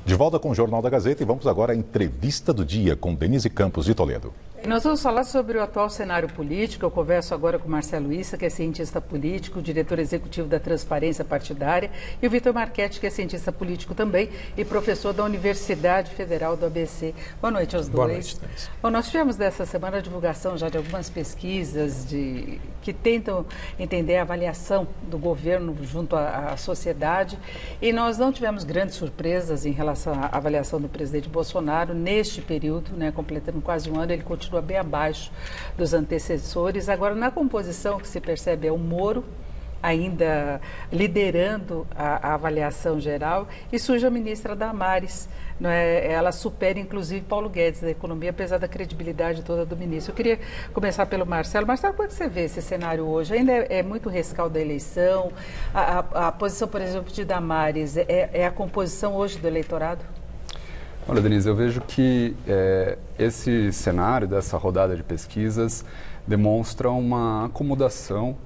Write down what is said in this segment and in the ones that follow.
De volta com o Jornal da Gazeta e vamos agora à entrevista do dia com Denise Campos de Toledo. Nós vamos falar sobre o atual cenário político. Eu converso agora com o Marcelo Issa, que é cientista político, diretor executivo da Transparência Partidária, e o Vitor Marchetti, que é cientista político também e professor da Universidade Federal do ABC. Boa noite aos dois. Boa noite, Denise. Bom, nós tivemos dessa semana a divulgação já de algumas pesquisas que tentam entender a avaliação do governo junto à sociedade, e nós não tivemos grandes surpresas em relação à avaliação do presidente Bolsonaro neste período, né, completando quase um ano. Ele continua bem abaixo dos antecessores. Agora, na composição, que se percebe é o Moro ainda liderando a avaliação geral, e surge a ministra Damares, não é? Ela supera inclusive Paulo Guedes da Economia, apesar da credibilidade toda do ministro. Eu queria começar pelo Marcelo. Marcelo, como é que você vê esse cenário hoje? Ainda é muito rescaldo da eleição? A posição, por exemplo, de Damares é a composição hoje do eleitorado? Olha, Denise, eu vejo que esse cenário dessa rodada de pesquisas demonstra uma acomodação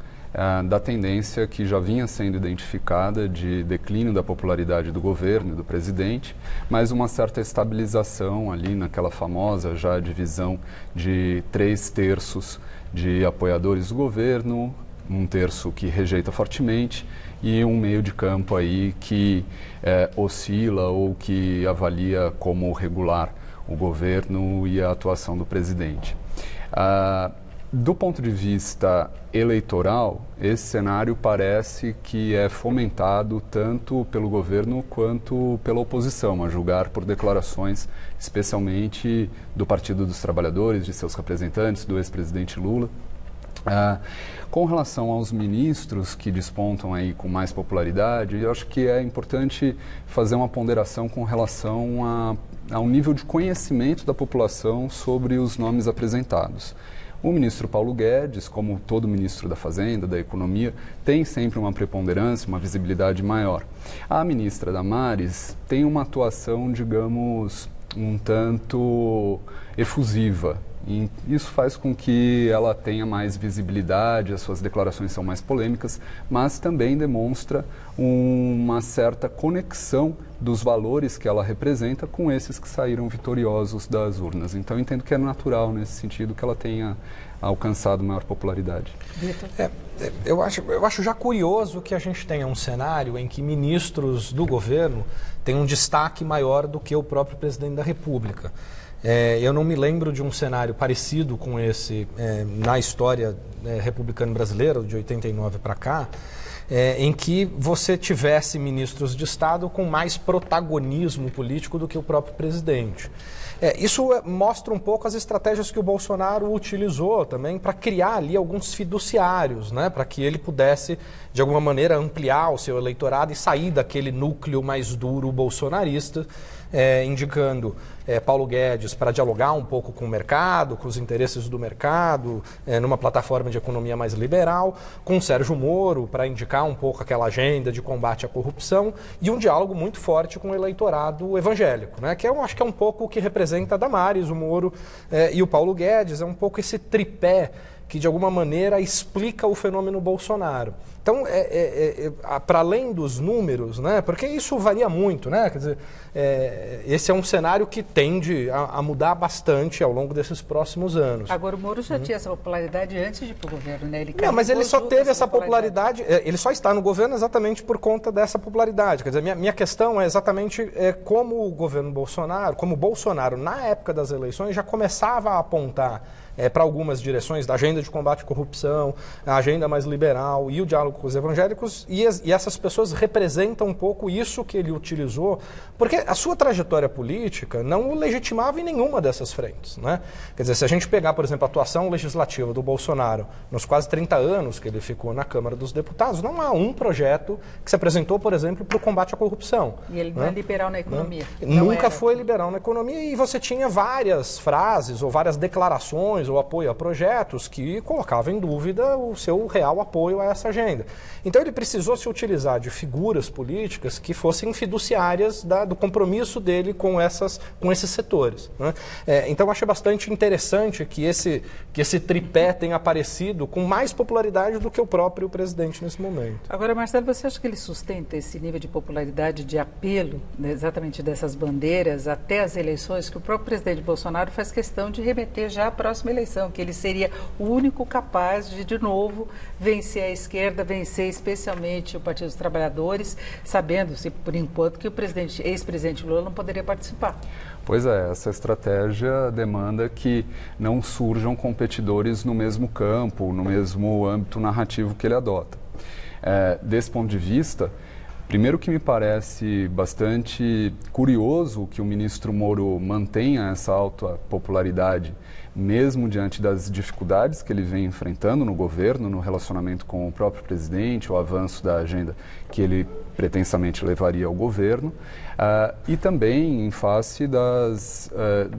da tendência que já vinha sendo identificada de declínio da popularidade do governo e do presidente, mas uma certa estabilização ali naquela famosa já divisão de 3/3 de apoiadores do governo, 1/3 que rejeita fortemente e um meio de campo aí que oscila ou que avalia como regular o governo e a atuação do presidente. Do ponto de vista eleitoral, esse cenário parece que é fomentado tanto pelo governo quanto pela oposição, a julgar por declarações, especialmente do Partido dos Trabalhadores, de seus representantes, do ex-presidente Lula. Com relação aos ministros que despontam aí com mais popularidade, eu acho que é importante fazer uma ponderação com relação ao nível de conhecimento da população sobre os nomes apresentados. O ministro Paulo Guedes, como todo ministro da Fazenda, da Economia, tem sempre uma preponderância, uma visibilidade maior. A ministra Damares tem uma atuação, digamos, um tanto efusiva. E isso faz com que ela tenha mais visibilidade, as suas declarações são mais polêmicas, mas também demonstra uma certa conexão dos valores que ela representa com esses que saíram vitoriosos das urnas. Então, eu entendo que é natural, nesse sentido, que ela tenha alcançado maior popularidade. Eu acho já curioso que a gente tenha um cenário em que ministros do governo têm um destaque maior do que o próprio presidente da República. Eu não me lembro de um cenário parecido com esse na história republicana brasileira, de 89 para cá, em que você tivesse ministros de Estado com mais protagonismo político do que o próprio presidente. Isso mostra um pouco as estratégias que o Bolsonaro utilizou também para criar ali alguns fiduciários, né, para que ele pudesse, de alguma maneira, ampliar o seu eleitorado e sair daquele núcleo mais duro bolsonarista, indicando Paulo Guedes para dialogar um pouco com o mercado, com os interesses do mercado, numa plataforma de economia mais liberal, com Sérgio Moro para indicar um pouco aquela agenda de combate à corrupção e um diálogo muito forte com o eleitorado evangélico, né, que eu acho que é um pouco o que representa a Damares, o Moro e o Paulo Guedes, é um pouco esse tripé que de alguma maneira explica o fenômeno Bolsonaro. Então, para além dos números, né, porque isso varia muito, né, quer dizer, esse é um cenário que tende a mudar bastante ao longo desses próximos anos. Agora, o Moro já tinha essa popularidade antes de ir para o governo, né? Não, mas ele só teve essa popularidade, ele só está no governo exatamente por conta dessa popularidade. Quer dizer, minha questão é exatamente como o governo Bolsonaro, como o Bolsonaro, na época das eleições, já começava a apontar para algumas direções da agenda de combate à corrupção, a agenda mais liberal e o diálogo com os evangélicos, e essas pessoas representam um pouco isso que ele utilizou, porque a sua trajetória política não o legitimava em nenhuma dessas frentes, né? Quer dizer, se a gente pegar, por exemplo, a atuação legislativa do Bolsonaro nos quase 30 anos que ele ficou na Câmara dos Deputados, não há um projeto que se apresentou, por exemplo, para o combate à corrupção. E ele não é liberal na economia. Nunca foi liberal na economia, e você tinha várias frases ou várias declarações ou apoio a projetos que colocavam em dúvida o seu real apoio a essa agenda. Então ele precisou se utilizar de figuras políticas que fossem fiduciárias do compromisso dele com esses setores, né? Então eu achei bastante interessante que esse tripé tenha aparecido com mais popularidade do que o próprio presidente nesse momento. Agora, Marcelo, você acha que ele sustenta esse nível de popularidade, de apelo, né, exatamente dessas bandeiras, até as eleições, que o próprio presidente Bolsonaro faz questão de remeter já à próxima eleição, que ele seria o único capaz de novo, vencer a esquerda, vencer especialmente o Partido dos Trabalhadores, sabendo-se, por enquanto, que o ex-presidente Lula não poderia participar? Pois é, essa estratégia demanda que não surjam competidores no mesmo campo, no mesmo âmbito narrativo que ele adota. Desse ponto de vista, primeiro que me parece bastante curioso que o ministro Moro mantenha essa alta popularidade, mesmo diante das dificuldades que ele vem enfrentando no governo, no relacionamento com o próprio presidente, o avanço da agenda que ele pretensamente levaria ao governo, e também em face das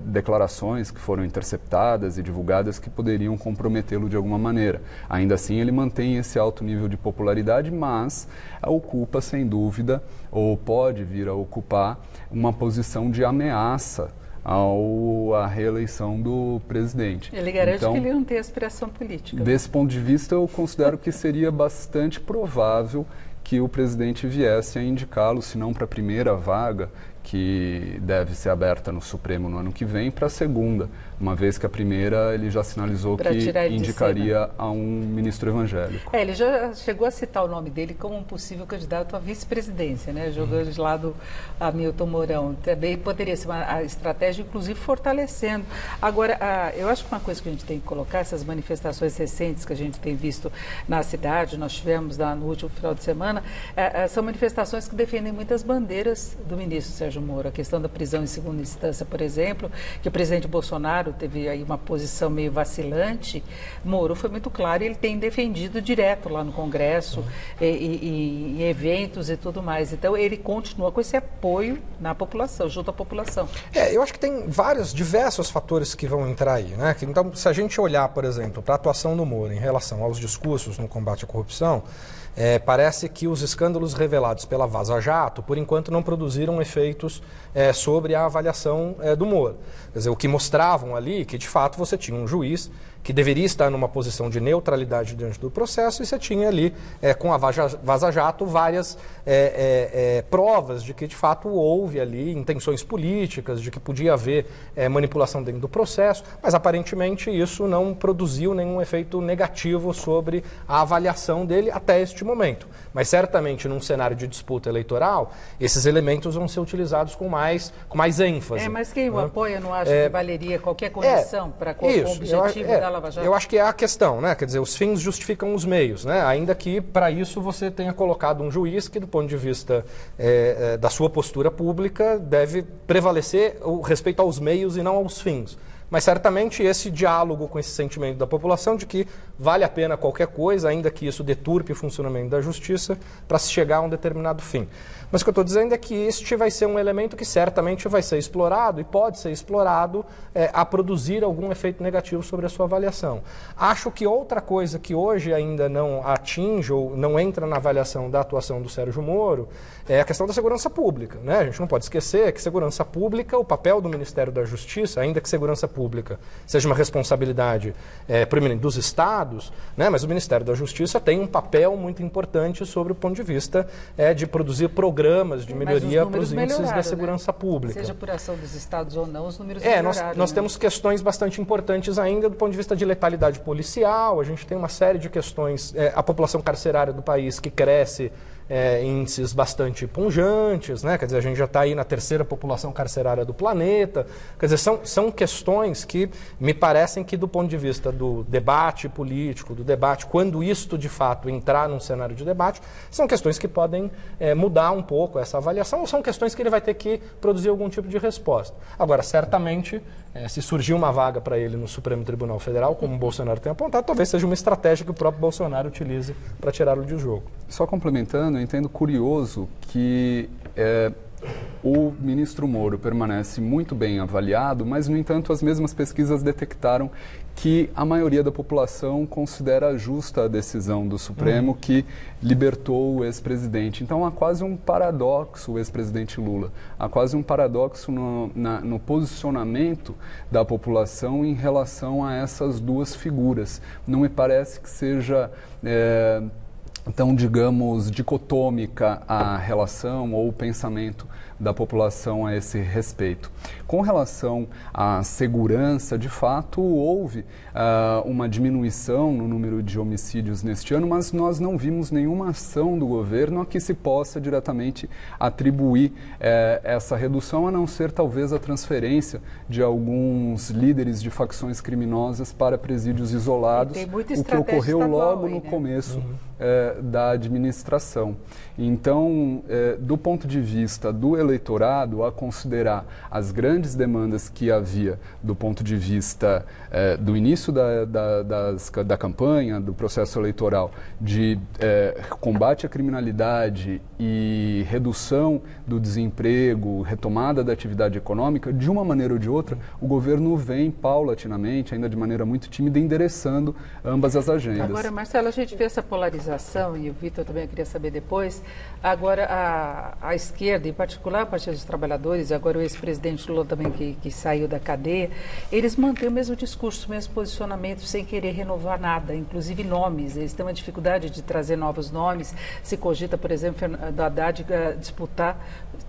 declarações que foram interceptadas e divulgadas que poderiam comprometê-lo de alguma maneira. Ainda assim, ele mantém esse alto nível de popularidade, mas ocupa, sem dúvida, ou pode vir a ocupar, uma posição de ameaça à reeleição do presidente. Ele garante que ele não tem aspiração política. Desse ponto de vista, eu considero que seria bastante provável que o presidente viesse a indicá-lo, se não para a primeira vaga, que deve ser aberta no Supremo no ano que vem, para a segunda, uma vez que a primeira ele já sinalizou que indicaria a um ministro evangélico. Ele já chegou a citar o nome dele como um possível candidato à vice-presidência, né? Jogando de lado Hamilton Mourão. Também poderia ser uma estratégia, inclusive, fortalecendo. Agora, eu acho que uma coisa que a gente tem que colocar, essas manifestações recentes que a gente tem visto na cidade, nós tivemos no último final de semana, são manifestações que defendem muitas bandeiras do ministro Sérgio Moro. A questão da prisão em segunda instância, por exemplo, que o presidente Bolsonaro teve aí uma posição meio vacilante. Moro foi muito claro e ele tem defendido direto lá no Congresso, em eventos e tudo mais. Então, ele continua com esse apoio na população, junto à população. Eu acho que tem diversos fatores que vão entrar aí, né? Então, se a gente olhar, por exemplo, para a atuação do Moro em relação aos discursos no combate à corrupção, parece que os escândalos revelados pela Vaza Jato, por enquanto, não produziram efeitos sobre a avaliação do Moro. Quer dizer, o que mostravam ali que, de fato, você tinha um juiz que deveria estar numa posição de neutralidade diante do processo, e você tinha ali, com a Vaza Jato, várias provas de que, de fato, houve ali intenções políticas, de que podia haver manipulação dentro do processo, mas, aparentemente, isso não produziu nenhum efeito negativo sobre a avaliação dele até este momento. Mas, certamente, num cenário de disputa eleitoral, esses elementos vão ser utilizados com mais ênfase. Mas quem o apoia não acha que valeria qualquer condição para com o objetivo da Lava Jato? Eu acho que é a questão, né? Quer dizer, os fins justificam os meios, né? Ainda que, para isso, você tenha colocado um juiz que, do ponto de vista da sua postura pública, deve prevalecer o respeito aos meios e não aos fins. Mas, certamente, esse diálogo com esse sentimento da população de que vale a pena qualquer coisa, ainda que isso deturpe o funcionamento da justiça, para se chegar a um determinado fim. Mas o que eu estou dizendo é que este vai ser um elemento que certamente vai ser explorado e pode ser explorado a produzir algum efeito negativo sobre a sua avaliação. Acho que outra coisa que hoje ainda não atinge ou não entra na avaliação da atuação do Sérgio Moro é a questão da segurança pública, né? A gente não pode esquecer que segurança pública, o papel do Ministério da Justiça, ainda que segurança pública seja uma responsabilidade dos estados, né? Mas o Ministério da Justiça tem um papel muito importante sobre o ponto de vista de produzir programas de melhoria para os índices da segurança pública. Seja por ação dos estados ou não, os números melhoraram. Nós temos questões bastante importantes ainda do ponto de vista de letalidade policial, a gente tem uma série de questões, a população carcerária do país que cresce índices bastante punjantes, né? Quer dizer, a gente já está aí na terceira população carcerária do planeta. Quer dizer, são questões que me parecem que, do ponto de vista do debate político, do debate, quando isto de fato entrar num cenário de debate, são questões que podem mudar um pouco essa avaliação, ou são questões que ele vai ter que produzir algum tipo de resposta. Agora, certamente, se surgir uma vaga para ele no Supremo Tribunal Federal, como o Bolsonaro tem apontado, talvez seja uma estratégia que o próprio Bolsonaro utilize para tirá-lo de jogo. Só complementando, eu entendo curioso que o ministro Moro permanece muito bem avaliado, mas, no entanto, as mesmas pesquisas detectaram que a maioria da população considera justa a decisão do Supremo que libertou o ex-presidente. Então, há quase um paradoxo, o ex-presidente Lula, há quase um paradoxo no posicionamento da população em relação a essas duas figuras. Não me parece que seja tão, digamos, dicotômica a relação ou o pensamento da população a esse respeito. Com relação à segurança, de fato, houve uma diminuição no número de homicídios neste ano, mas nós não vimos nenhuma ação do governo a que se possa diretamente atribuir essa redução, a não ser talvez a transferência de alguns líderes de facções criminosas para presídios isolados, o que ocorreu logo no começo da administração. Então, do ponto de vista do eleitorado, a considerar as grandes demandas que havia do ponto de vista do início da campanha, do processo eleitoral, de combate à criminalidade e redução do desemprego, retomada da atividade econômica, de uma maneira ou de outra, o governo vem paulatinamente, ainda de maneira muito tímida, endereçando ambas as agendas. Agora, Marcelo, a gente vê essa polarização, e o Vitor também queria saber depois. Agora, a esquerda, em particular o Partido dos Trabalhadores, agora o ex-presidente Lula também, que saiu da cadeia, eles mantêm o mesmo discurso, o mesmo posicionamento, sem querer renovar nada, inclusive nomes. Eles têm uma dificuldade de trazer novos nomes. Se cogita, por exemplo, Fernando Haddad disputar,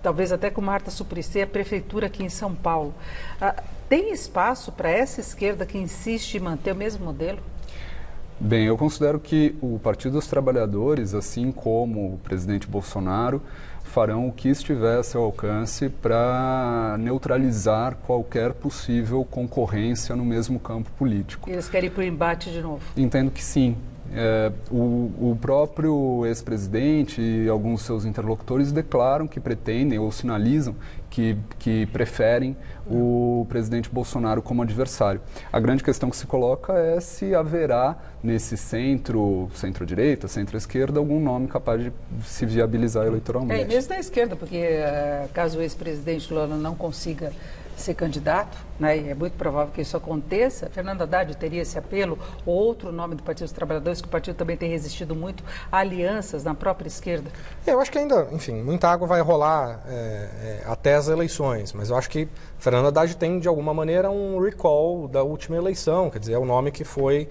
talvez até com Marta Suplicy, a prefeitura aqui em São Paulo. Tem espaço para essa esquerda que insiste em manter o mesmo modelo? Bem, eu considero que o Partido dos Trabalhadores, assim como o presidente Bolsonaro, farão o que estiver a seu alcance para neutralizar qualquer possível concorrência no mesmo campo político. Eles querem ir para o embate de novo? Entendo que sim. O próprio ex-presidente e alguns de seus interlocutores declaram que pretendem ou sinalizam que preferem o presidente Bolsonaro como adversário. A grande questão que se coloca é se haverá nesse centro-direita, centro-esquerda, algum nome capaz de se viabilizar eleitoralmente. Mesmo da esquerda, porque caso o ex-presidente Lula não consiga ser candidato, né, e é muito provável que isso aconteça, Fernando Haddad teria esse apelo, ou outro nome do Partido dos Trabalhadores, que o partido também tem resistido muito a alianças na própria esquerda? Eu acho que ainda, enfim, muita água vai rolar até as eleições, mas eu acho que Fernando Haddad tem, de alguma maneira, um recall da última eleição, quer dizer, é o nome que foi,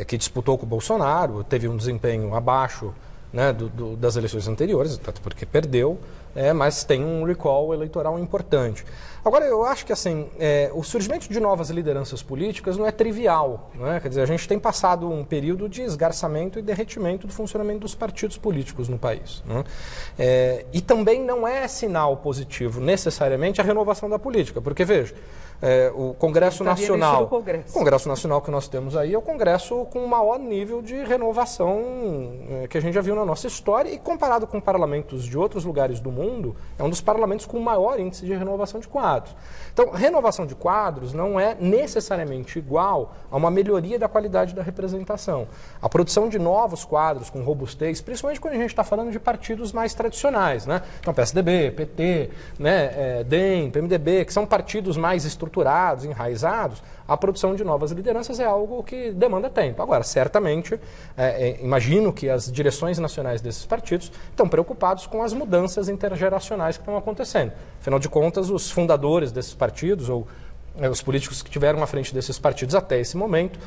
que disputou com o Bolsonaro, teve um desempenho abaixo, né, das eleições anteriores, tanto porque perdeu, mas tem um recall eleitoral importante. Agora, eu acho que assim, o surgimento de novas lideranças políticas não é trivial, né? Quer dizer, a gente tem passado um período de esgarçamento e derretimento do funcionamento dos partidos políticos no país, né? E também não é sinal positivo, necessariamente, a renovação da política, porque, veja, o Congresso Nacional, o Congresso Nacional que nós temos aí é o Congresso com o maior nível de renovação que a gente já viu na nossa história, e comparado com parlamentos de outros lugares do mundo, é um dos parlamentos com o maior índice de renovação de quadros. Então, renovação de quadros não é necessariamente igual a uma melhoria da qualidade da representação. A produção de novos quadros com robustez, principalmente quando a gente está falando de partidos mais tradicionais, né? Então, PSDB, PT, né, DEM, PMDB, que são partidos mais estruturados, enraizados, a produção de novas lideranças é algo que demanda tempo. Agora, certamente, imagino que as direções nacionais desses partidos estão preocupados com as mudanças intergeracionais que estão acontecendo. Afinal de contas, os fundadores desses partidos, ou os políticos que tiveram à frente desses partidos até esse momento,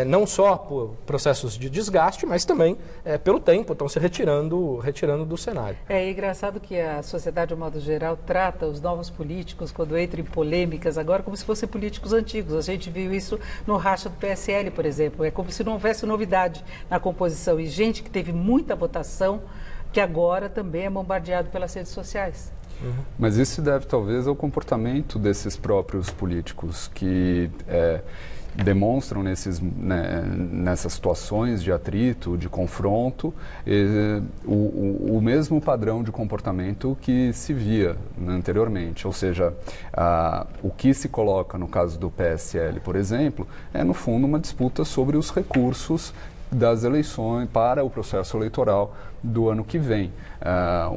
não só por processos de desgaste, mas também pelo tempo, estão se retirando do cenário. É engraçado que a sociedade, de um modo geral, trata os novos políticos, quando entram em polêmicas, agora como se fossem políticos antigos. A gente viu isso no racha do PSL, por exemplo. É como se não houvesse novidade na composição. E gente que teve muita votação, que agora também é bombardeado pelas redes sociais. Mas isso se deve talvez ao comportamento desses próprios políticos que demonstram nessas situações de atrito, de confronto, o mesmo padrão de comportamento que se via anteriormente. Ou seja, o que se coloca no caso do PSL, por exemplo, é no fundo uma disputa sobre os recursos das eleições, para o processo eleitoral do ano que vem.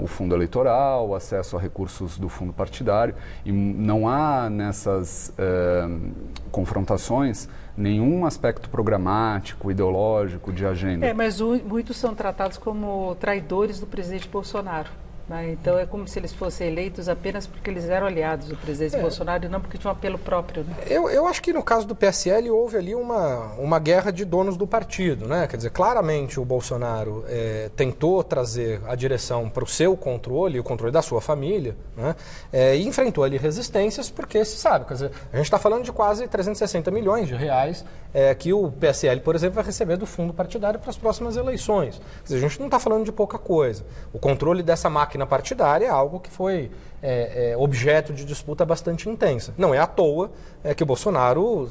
O fundo eleitoral, o acesso a recursos do fundo partidário, e não há nessas confrontações nenhum aspecto programático, ideológico, de agenda. Mas muitos são tratados como traidores do presidente Bolsonaro. Então é como se eles fossem eleitos apenas porque eles eram aliados do presidente Bolsonaro e não porque tinham um apelo próprio. Né? Eu acho que no caso do PSL houve ali uma guerra de donos do partido, né? Quer dizer, claramente o Bolsonaro tentou trazer a direção para o seu controle, o controle da sua família, né? E enfrentou ali resistências porque, se sabe, quer dizer, a gente está falando de quase 360 milhões de reais que o PSL, por exemplo, vai receber do fundo partidário para as próximas eleições. Quer dizer, a gente não está falando de pouca coisa. O controle dessa máquina partidária é algo que foi objeto de disputa bastante intensa. Não é à toa que o Bolsonaro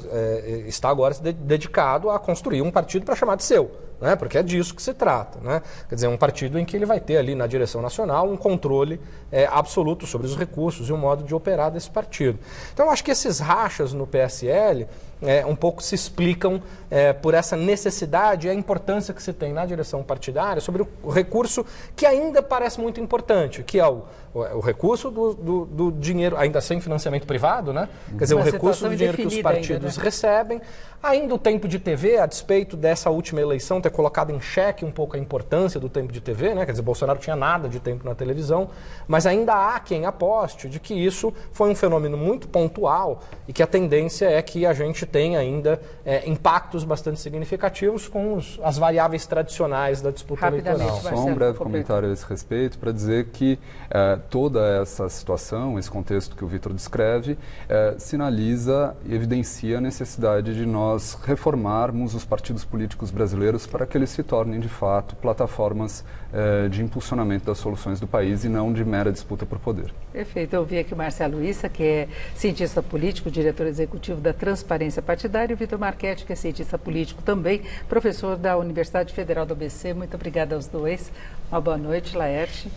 está agora dedicado a construir um partido para chamar de seu, né? Porque é disso que se trata, né? Quer dizer, um partido em que ele vai ter ali na direção nacional um controle absoluto sobre os recursos e o modo de operar desse partido. Então, eu acho que esses rachas no PSL um pouco se explicam por essa necessidade e a importância que se tem na direção partidária sobre o recurso que ainda parece muito importante, que é o recurso do dinheiro, ainda sem financiamento privado, né? Quer dizer, o recurso do dinheiro que os partidos ainda, né? recebem. Ainda o tempo de TV, a despeito dessa última eleição ter colocado em xeque um pouco a importância do tempo de TV, né? Quer dizer, Bolsonaro tinha nada de tempo na televisão, mas ainda há quem aposte de que isso foi um fenômeno muito pontual e que a tendência é que a gente tenha ainda impactos bastante significativos com as variáveis tradicionais da disputa eleitoral. Só um breve comentário a esse respeito para dizer que toda essa situação, esse contexto que o Vitor descreve, sinaliza e evidencia a necessidade de nós reformarmos os partidos políticos brasileiros para que eles se tornem, de fato, plataformas de impulsionamento das soluções do país e não de mera disputa por poder. Perfeito. Eu ouvi aqui o Marcelo Issa, que é cientista político, diretor executivo da Transparência Partidária, e o Vitor Marchetti, que é cientista político também, professor da Universidade Federal do ABC. Muito obrigada aos dois. Uma boa noite, Laerte.